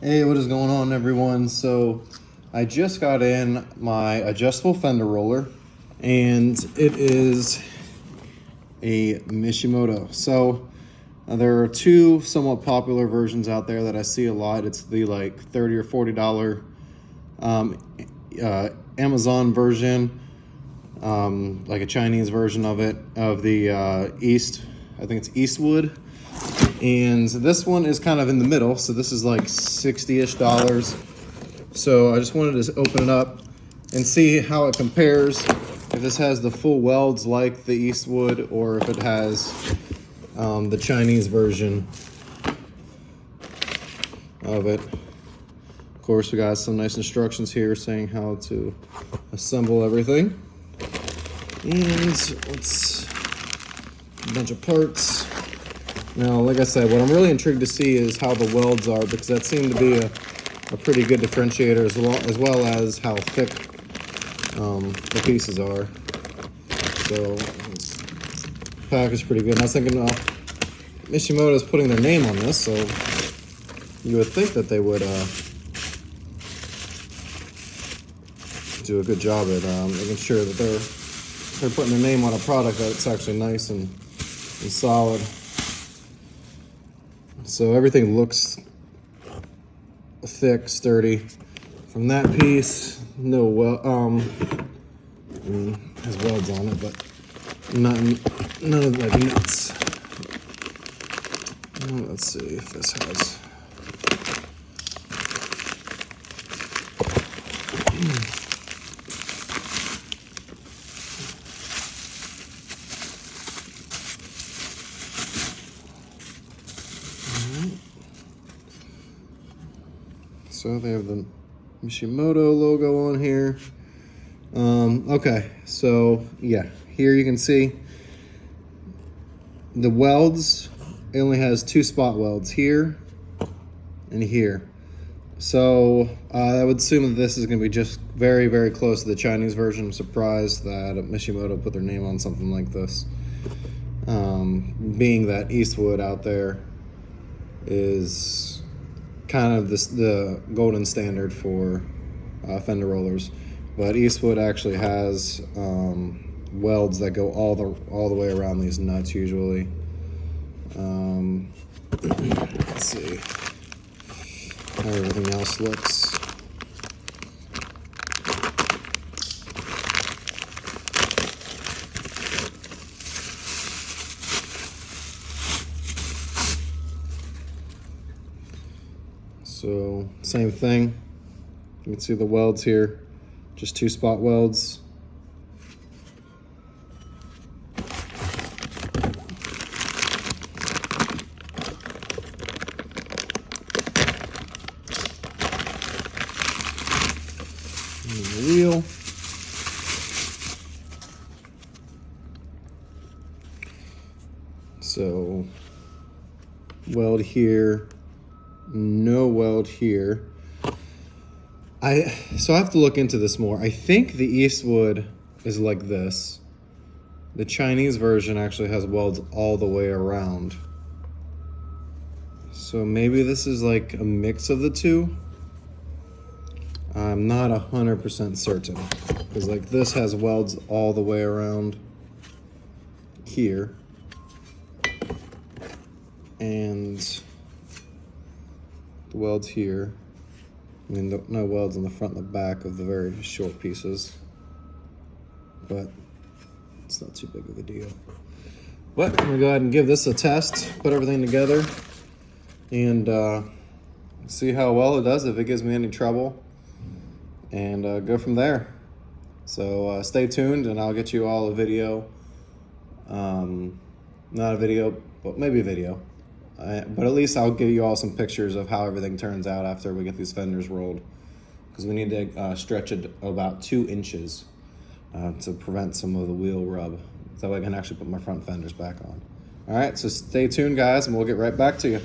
Hey, what is going on, everyone? So I just got in my adjustable fender roller, and it is a Mishimoto. So there are two somewhat popular versions out there that I see a lot. It's the like $30 or $40 Amazon version, like a Chinese version of it, of the I think it's Eastwood. And this one is kind of in the middle, so this is like $60-ish. So I just wanted to open it up and see how it compares, if this has the full welds like the Eastwood or if it has the Chinese version of it. Of course, we got some nice instructions here saying how to assemble everything. And a bunch of parts. Now, like I said, what I'm really intrigued to see is how the welds are, because that seemed to be a pretty good differentiator, as well as how thick the pieces are. So, the pack is pretty good. And I was thinking, Mishimoto is putting their name on this, so you would think that they would do a good job at making sure that they're putting their name on a product that's actually nice and solid. So everything looks thick, sturdy. From that piece, no has welds on it, but none of like nuts. Let's see if this has. So they have the Mishimoto logo on here. Okay, so yeah, here you can see the welds. It only has 2 spot welds here and here. So I would assume that this is going to be just very, very close to the Chinese version. I'm surprised that Mishimoto put their name on something like this. Being that Eastwood out there is kind of the golden standard for fender rollers, but Eastwood actually has welds that go all the way around these nuts usually. Let's see how everything else looks. So same thing, you can see the welds here, just 2 spot welds. And the wheel. So weld here. No weld here. So I have to look into this more. I think the Eastwood is like this. The Chinese version actually has welds all the way around. So maybe this is like a mix of the two. I'm not 100% certain, because like this has welds all the way around here. And the welds here. I mean, no welds on the front and the back of the very short pieces, but it's not too big of a deal. But I'm gonna go ahead and give this a test, put everything together, and see how well it does, if it gives me any trouble, and go from there. So stay tuned, and I'll get you all a video. Not a video, but maybe a video. But at least I'll give you all some pictures of how everything turns out after we get these fenders rolled, because we need to stretch it about 2 inches to prevent some of the wheel rub, so I can actually put my front fenders back on. All right, so stay tuned, guys, and we'll get right back to you.